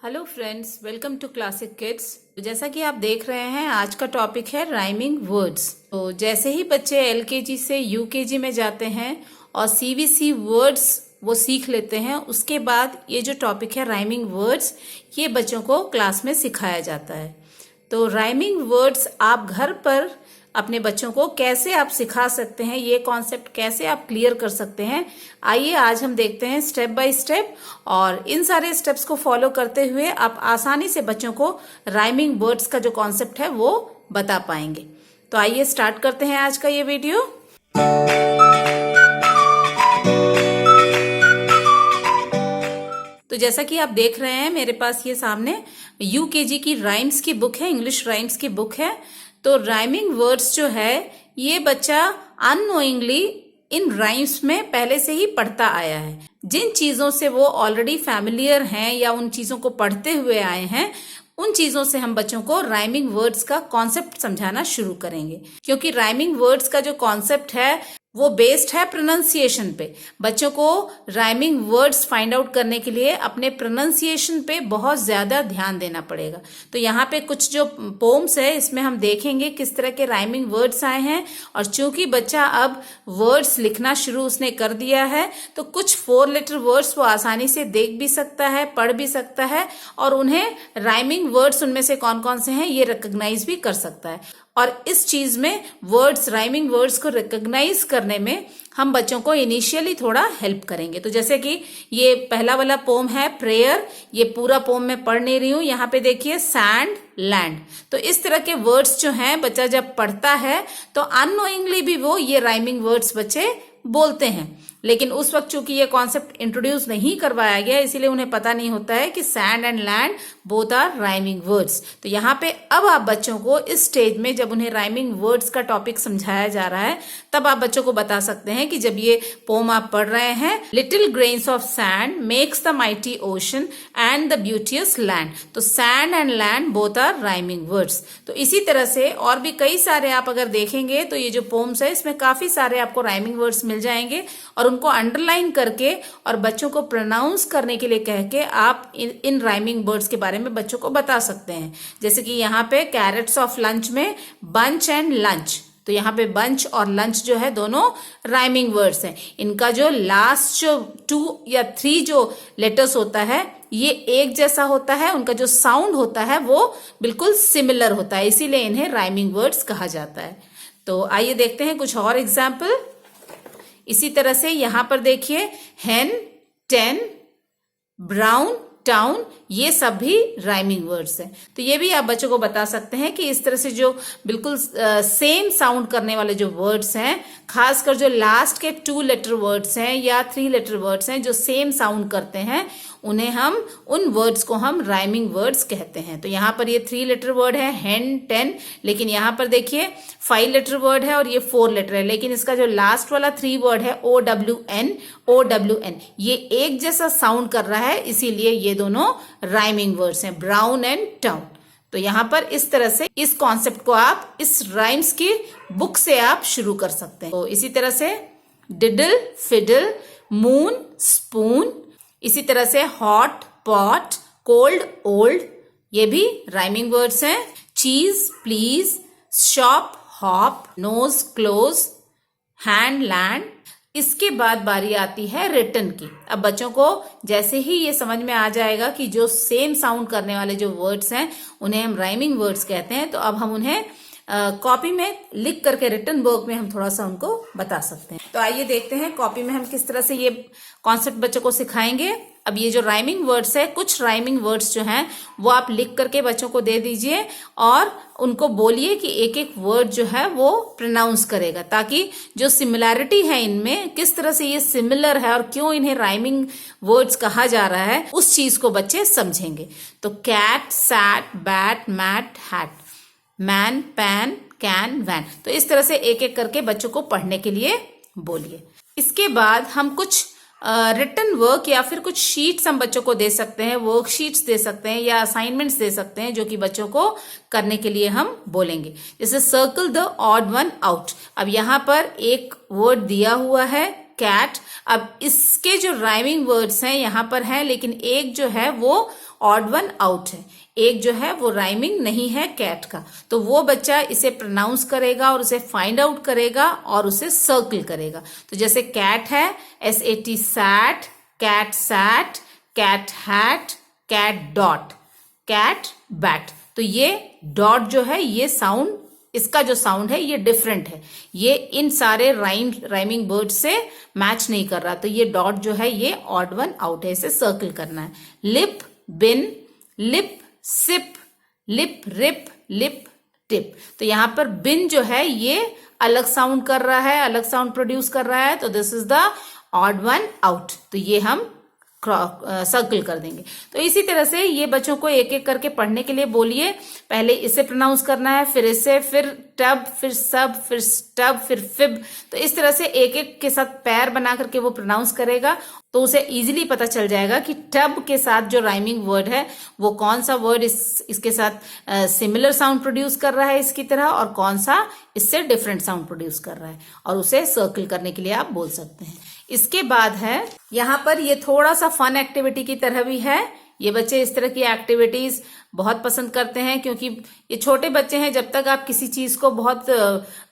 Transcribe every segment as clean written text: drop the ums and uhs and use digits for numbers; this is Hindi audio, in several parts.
Hello friends, welcome to Classic Kids. जैसा कि आप देख रहे हैं, आज का टॉपिक है राइमिंग वर्ड्स। तो जैसे ही बच्चे एलकेजी से यूकेजी में जाते हैं और सीबीसी वर्ड्स वो सीख लेते हैं, उसके बाद ये जो टॉपिक है राइमिंग वर्ड्स, ये बच्चों को क्लास में सिखाया जाता है। तो राइमिंग वर्ड्स आप घर पर अपने बच्चों को कैसे आप सिखा सकते हैं, ये कॉन्सेप्ट कैसे आप क्लियर कर सकते हैं, आइए आज हम देखते हैं स्टेप बाय स्टेप। और इन सारे स्टेप्स को फॉलो करते हुए आप आसानी से बच्चों को राइमिंग वर्ड्स का जो कॉन्सेप्ट है वो बता पाएंगे। तो आइए स्टार्ट करते हैं आज का ये वीडियो। तो जैसा कि आप देख रहे हैं, मेरे पास ये सामने यूकेजी की राइम्स की बुक है, इंग्लिश राइम्स की बुक है। तो राइमिंग वर्ड्स जो है ये बच्चा अननोइंगली इन राइम्स में पहले से ही पढ़ता आया है। जिन चीजों से वो ऑलरेडी फैमिलियर हैं या उन चीजों को पढ़ते हुए आए हैं, उन चीजों से हम बच्चों को राइमिंग वर्ड्स का कॉन्सेप्ट समझाना शुरू करेंगे। क्योंकि राइमिंग वर्ड्स का जो कॉन्सेप्ट है वो बेस्ड है प्रोनाउंसिएशन पे। बच्चों को राइमिंग वर्ड्स फाइंड आउट करने के लिए अपने प्रोनाउंसिएशन पे बहुत ज्यादा ध्यान देना पड़ेगा। तो यहाँ पे कुछ जो पोम्स है, इसमें हम देखेंगे किस तरह के राइमिंग वर्ड्स आए हैं। और चूंकि बच्चा अब वर्ड्स लिखना शुरू उसने कर दिया है, तो कुछ 4 लेटर वर्ड्स वो आसानी से देख भी सकता है, पढ़ भी सकता है, और उन्हें राइमिंग वर्ड्स उनमें से कौन कौन से हैं ये रिकॉग्नाइज भी कर सकता है। और इस चीज में वर्ड्स, राइमिंग वर्ड्स को रिकॉग्नाइज करने में हम बच्चों को इनिशियली थोड़ा हेल्प करेंगे। तो जैसे कि ये पहला वाला पोम है प्रेयर, ये पूरा पोम मैं पढ़ नहीं रही हूं। यहाँ पे देखिए सैंड, लैंड। तो इस तरह के वर्ड्स जो हैं बच्चा जब पढ़ता है तो अननोइंगली भी वो ये राइमिंग वर्ड्स बच्चे बोलते हैं। लेकिन उस वक्त चूंकि ये कॉन्सेप्ट इंट्रोड्यूस नहीं करवाया गया, इसीलिए उन्हें पता नहीं होता है कि sand and land both are rhyming words. तो यहाँ पे अब आप बच्चों को इस स्टेज में जब उन्हें राइमिंग वर्ड्स का टॉपिक समझाया जा रहा है, तब आप बच्चों को बता सकते हैं कि जब ये पोम आप पढ़ रहे हैं, little grains of sand makes the mighty ocean and the beauteous land. तो sand and land both are rhyming words. तो इसी तरह से और भी कई सारे आप अगर देखेंगे तो ये जो पोम्स है इसमें काफी सारे आपको राइमिंग वर्ड्स मिल जाएंगे, और उनको अंडरलाइन करके और बच्चों को प्रोनाउंस करने के लिए कह के आप इन राइमिंग वर्ड्स के बारे में बच्चों को बता सकते हैं। जैसे कि यहाँ पे कैरेट्स ऑफ लंच में बंच एंड लंच। तो यहाँ पे बंच और लंच जो है दोनों राइमिंग वर्ड्स हैं। इनका जो लास्ट जो 2 या 3 जो लेटर्स होता है ये एक जैसा होता है, उनका जो साउंड होता है वो बिल्कुल सिमिलर होता है, इसीलिए इन्हें राइमिंग वर्ड्स कहा जाता है। तो आइए देखते हैं कुछ और एग्जाम्पल। इसी तरह से यहां पर देखिए हेन, 10, ब्राउन, टाउन, ये सब भी राइमिंग वर्ड्स हैं। तो ये भी आप बच्चों को बता सकते हैं कि इस तरह से जो बिल्कुल सेम साउंड करने वाले जो वर्ड्स हैं, खासकर जो लास्ट के 2 लेटर वर्ड्स हैं या 3 लेटर वर्ड्स हैं जो सेम साउंड करते हैं, उन्हें हम उन वर्ड्स को हम राइमिंग वर्ड्स कहते हैं। तो यहाँ पर ये 3 लेटर वर्ड है हेन, 10, लेकिन यहाँ पर देखिए 5 लेटर वर्ड है और ये 4 लेटर है, लेकिन इसका जो लास्ट वाला 3 वर्ड है OWN, ये एक जैसा साउंड कर रहा है, इसीलिए ये दोनों राइमिंग वर्ड्स हैं, ब्राउन एंड टाउन। तो यहाँ पर इस तरह से इस कॉन्सेप्ट को आप इस राइम्स की बुक से आप शुरू कर सकते हैं। तो इसी तरह से डिडल, फिडल, मून, स्पून, इसी तरह से हॉट, पॉट, कोल्ड, ओल्ड, ये भी राइमिंग वर्ड्स हैं। Cheese, please, shop, hop, nose, close, hand, land. इसके बाद बारी आती है रिटन की। अब बच्चों को जैसे ही ये समझ में आ जाएगा कि जो सेम साउंड करने वाले जो वर्ड्स हैं उन्हें हम राइमिंग वर्ड्स कहते हैं, तो अब हम उन्हें कॉपी में लिख करके रिटन वर्क में हम थोड़ा सा उनको बता सकते हैं। तो आइए देखते हैं कॉपी में हम किस तरह से ये कॉन्सेप्ट बच्चों को सिखाएंगे। अब ये जो राइमिंग वर्ड्स है, कुछ राइमिंग वर्ड्स जो हैं वो आप लिख करके बच्चों को दे दीजिए और उनको बोलिए कि एक एक वर्ड जो है वो प्रोनाउंस करेगा, ताकि जो सिमिलैरिटी है इनमें, किस तरह से ये सिमिलर है और क्यों इन्हें राइमिंग वर्ड्स कहा जा रहा है, उस चीज को बच्चे समझेंगे। तो cat, sat, bat, mat, hat, man, pan, can, van. तो इस तरह से एक एक करके बच्चों को पढ़ने के लिए बोलिए। इसके बाद हम कुछ रिटन वर्क या फिर कुछ शीट्स हम बच्चों को दे सकते हैं, वर्कशीट्स दे सकते हैं या असाइनमेंट्स दे सकते हैं, जो कि बच्चों को करने के लिए हम बोलेंगे। जैसे circle the odd one out. अब यहाँ पर एक वर्ड दिया हुआ है कैट। अब इसके जो राइमिंग वर्ड्स हैं यहाँ पर हैं, लेकिन एक जो है वो ऑड वन आउट है, एक जो है वो राइमिंग नहीं है कैट का, तो वो बच्चा इसे प्रोनाउंस करेगा और उसे फाइंड आउट करेगा और उसे सर्कल करेगा। तो जैसे कैट है SAT sat, cat sat, cat hat, cat dot, cat bat. तो ये डॉट जो है ये साउंड, इसका जो साउंड है ये डिफरेंट है, ये इन सारे राइमिंग वर्ड से मैच नहीं कर रहा, तो ये डॉट जो है ये ऑड वन आउट है, इसे सर्कल करना है। Lip, bin, lip, sip, lip, rip, lip, tip. तो यहां पर बिन जो है ये अलग साउंड कर रहा है, अलग साउंड प्रोड्यूस कर रहा है, तो this is the odd one out, तो ये हम सर्कल कर देंगे। तो इसी तरह से ये बच्चों को एक एक करके पढ़ने के लिए बोलिए। पहले इसे प्रोनाउंस करना है, फिर इसे, फिर टब, फिर सब, फिर स्टब, फिर फिब। तो इस तरह से एक एक के साथ पैर बना करके वो प्रोनाउंस करेगा, तो उसे इजीली पता चल जाएगा कि टब के साथ जो राइमिंग वर्ड है वो कौन सा वर्ड इसके साथ सिमिलर साउंड प्रोड्यूस कर रहा है इसकी तरह, और कौन सा इससे डिफरेंट साउंड प्रोड्यूस कर रहा है, और उसे सर्कल करने के लिए आप बोल सकते हैं। इसके बाद है यहाँ पर ये थोड़ा सा फन एक्टिविटी की तरह भी है। ये बच्चे इस तरह की एक्टिविटीज बहुत पसंद करते हैं, क्योंकि ये छोटे बच्चे हैं, जब तक आप किसी चीज को बहुत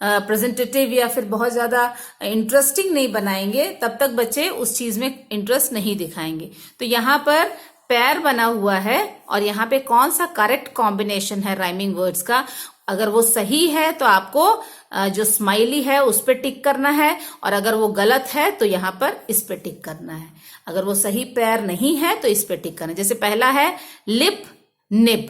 प्रेजेंटेटिव या फिर बहुत ज्यादा इंटरेस्टिंग नहीं बनाएंगे तब तक बच्चे उस चीज में इंटरेस्ट नहीं दिखाएंगे। तो यहाँ पर पैर बना हुआ है और यहाँ पे कौन सा करेक्ट कॉम्बिनेशन है राइमिंग वर्ड्स का, अगर वो सही है तो आपको जो स्माइली है उस पर टिक करना है, और अगर वो गलत है तो यहाँ पर इस पे टिक करना है। अगर वो सही पैर नहीं है तो इस पे टिक करना है। जैसे पहला है लिप, निब,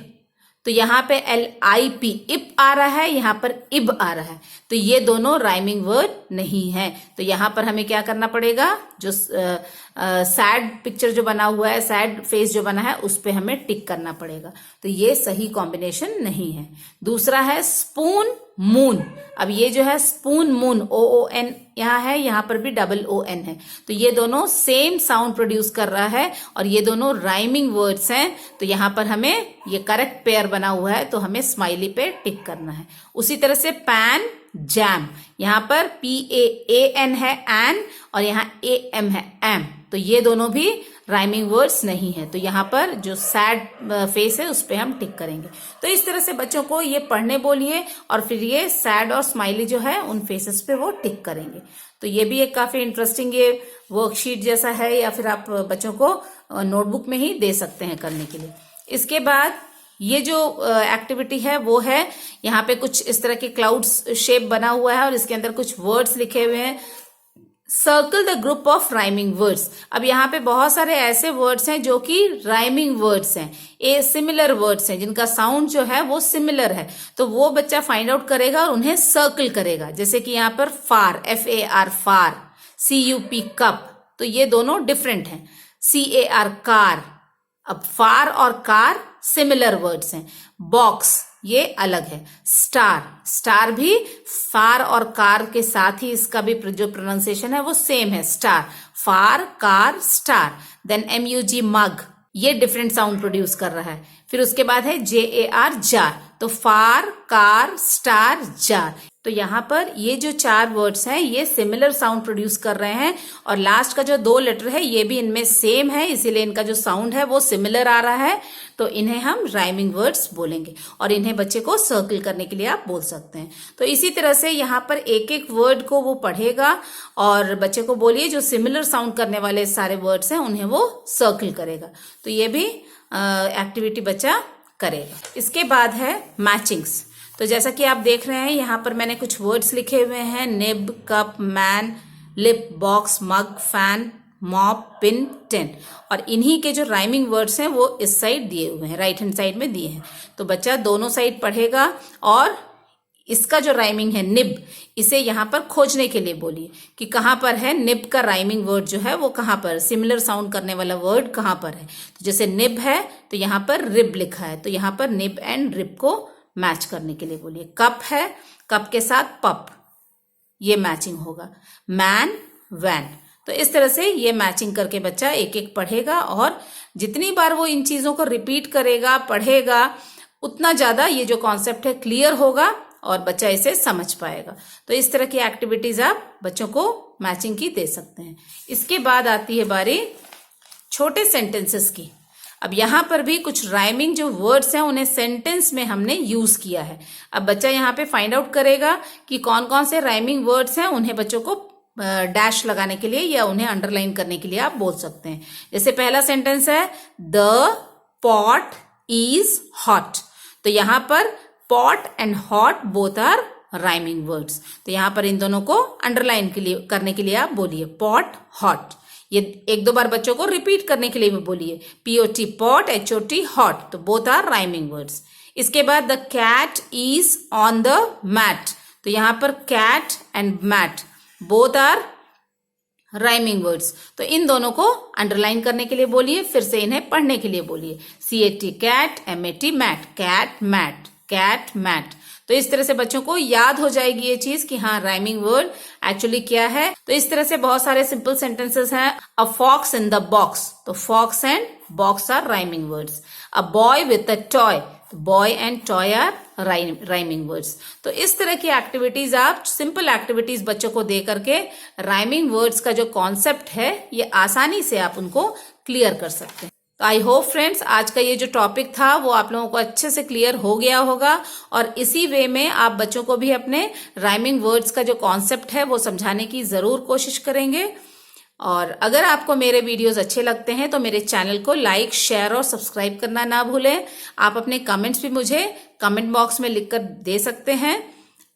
तो यहाँ पे LIP इप आ रहा है, यहाँ पर इब आ रहा है, तो ये दोनों राइमिंग वर्ड नहीं है। तो यहाँ पर हमें क्या करना पड़ेगा, जो सैड पिक्चर जो बना हुआ है, सैड फेस जो बना है, उस पे हमें टिक करना पड़ेगा। तो ये सही कॉम्बिनेशन नहीं है। दूसरा है स्पून, मून। अब ये जो है स्पून, मून, OON यहाँ है, यहाँ पर भी OON है, तो ये दोनों सेम साउंड प्रोड्यूस कर रहा है और ये दोनों राइमिंग वर्ड्स हैं। तो यहाँ पर हमें ये करेक्ट पेयर बना हुआ है, तो हमें स्माइली पे टिक करना है। उसी तरह से पैन, जैम, यहाँ पर PAAN है एन, और यहाँ AM है एम, तो ये दोनों भी राइमिंग वर्ड्स नहीं है। तो यहाँ पर जो सैड फेस है उस पे हम टिक करेंगे। तो इस तरह से बच्चों को ये पढ़ने बोलिए और फिर ये सैड और स्माइली जो है उन फेसेस पे वो टिक करेंगे। तो ये भी एक काफी इंटरेस्टिंग ये वर्कशीट जैसा है, या फिर आप बच्चों को नोटबुक में ही दे सकते हैं करने के लिए। इसके बाद ये जो एक्टिविटी है वो है, यहाँ पे कुछ इस तरह के क्लाउड्स शेप बना हुआ है और इसके अंदर कुछ वर्ड्स लिखे हुए हैं। Circle the group of rhyming words. अब यहाँ पे बहुत सारे ऐसे वर्ड्स हैं जो कि राइमिंग वर्ड्स हैं, ए सिमिलर वर्ड्स हैं जिनका साउंड जो है वो सिमिलर है, तो वो बच्चा फाइंड आउट करेगा और उन्हें सर्कल करेगा। जैसे कि यहाँ पर फार, FAR फार, CUP कप, तो ये दोनों डिफरेंट हैं। CAR कार, अब फार और कार सिमिलर वर्ड्स हैं। बॉक्स ये अलग है। स्टार, स्टार भी फार और कार के साथ ही इसका भी जो प्रोनाउंसिएशन है वो सेम है, स्टार, फार, कार, स्टार। देन MUG मग, ये डिफरेंट साउंड प्रोड्यूस कर रहा है। फिर उसके बाद है JAR जार, तो फार, कार, स्टार, जार। तो यहाँ पर ये जो 4 वर्ड्स हैं ये सिमिलर साउंड प्रोड्यूस कर रहे हैं, और लास्ट का जो 2 लेटर है ये भी इनमें सेम है, इसीलिए इनका जो साउंड है वो सिमिलर आ रहा है। तो इन्हें हम राइमिंग वर्ड्स बोलेंगे और इन्हें बच्चे को सर्कल करने के लिए आप बोल सकते हैं। तो इसी तरह से यहाँ पर एक एक वर्ड को वो पढ़ेगा और बच्चे को बोलिए जो सिमिलर साउंड करने वाले सारे वर्ड्स हैं उन्हें वो सर्कल करेगा। तो ये भी एक्टिविटी बच्चा करेगा। इसके बाद है मैचिंग्स। तो जैसा कि आप देख रहे हैं यहाँ पर मैंने कुछ वर्ड्स लिखे हुए हैं, nib, cup, man, lip, box, mug, fan, mop, pin, ten, और इन्हीं के जो राइमिंग वर्ड्स हैं वो इस साइड दिए हुए हैं, राइट हैंड साइड में दिए हैं। तो बच्चा दोनों साइड पढ़ेगा और इसका जो राइमिंग है निब, इसे यहाँ पर खोजने के लिए बोलिए कि कहाँ पर है निब का राइमिंग वर्ड जो है वो कहाँ पर, सिमिलर साउंड करने वाला वर्ड कहाँ पर है। तो जैसे निब है तो यहाँ पर रिब लिखा है, तो यहाँ पर निब एंड रिब को मैच करने के लिए बोलिए। कप है, कप के साथ पप, ये मैचिंग होगा। मैन, वैन, तो इस तरह से ये मैचिंग करके बच्चा एक एक पढ़ेगा और जितनी बार वो इन चीजों को रिपीट करेगा, पढ़ेगा, उतना ज्यादा ये जो कॉन्सेप्ट है क्लियर होगा और बच्चा इसे समझ पाएगा। तो इस तरह की एक्टिविटीज आप बच्चों को मैचिंग की दे सकते हैं। इसके बाद आती है बारी छोटे सेंटेंसेस की। अब यहाँ पर भी कुछ राइमिंग जो वर्ड्स हैं उन्हें सेंटेंस में हमने यूज किया है। अब बच्चा यहाँ पे फाइंड आउट करेगा कि कौन कौन से राइमिंग वर्ड्स हैं, उन्हें बच्चों को डैश लगाने के लिए या उन्हें अंडरलाइन करने के लिए आप बोल सकते हैं। जैसे पहला सेंटेंस है द पॉट इज हॉट, तो यहाँ पर pot and hot both are rhyming words, तो यहाँ पर इन दोनों को अंडरलाइन के लिए करने के लिए आप बोलिए पॉट हॉट। ये एक दो बार बच्चों को रिपीट करने के लिए भी बोलिए POT पॉट, HOT हॉट, तो बोथ आर राइमिंग वर्ड्स। इसके बाद the cat is on the mat, तो यहाँ पर cat and mat both are rhyming words, तो इन दोनों को अंडरलाइन करने के लिए बोलिए, फिर से इन्हें पढ़ने के लिए बोलिए CAT cat, MAT mat, cat mat, cat mat. तो इस तरह से बच्चों को याद हो जाएगी ये चीज कि हाँ राइमिंग वर्ड एक्चुअली क्या है। तो इस तरह से बहुत सारे सिंपल सेंटेंसेस हैं। A fox in the box, तो fox and box are rhyming words. A boy with a toy, boy and toy are rhyming words. तो इस तरह की एक्टिविटीज आप सिंपल एक्टिविटीज बच्चों को दे करके राइमिंग वर्ड्स का जो कॉन्सेप्ट है ये आसानी से आप उनको क्लियर कर सकते हैं। तो आई होप फ्रेंड्स आज का ये जो टॉपिक था वो आप लोगों को अच्छे से क्लियर हो गया होगा, और इसी वे में आप बच्चों को भी अपने राइमिंग वर्ड्स का जो कॉन्सेप्ट है वो समझाने की जरूर कोशिश करेंगे। और अगर आपको मेरे वीडियोस अच्छे लगते हैं तो मेरे चैनल को लाइक, शेयर और सब्सक्राइब करना ना भूलें। आप अपने कमेंट्स भी मुझे कमेंट बॉक्स में लिखकर दे सकते हैं।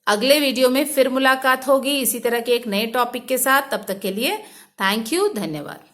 अगले वीडियो में फिर मुलाकात होगी इसी तरह के एक नए टॉपिक के साथ। तब तक के लिए थैंक यू, धन्यवाद।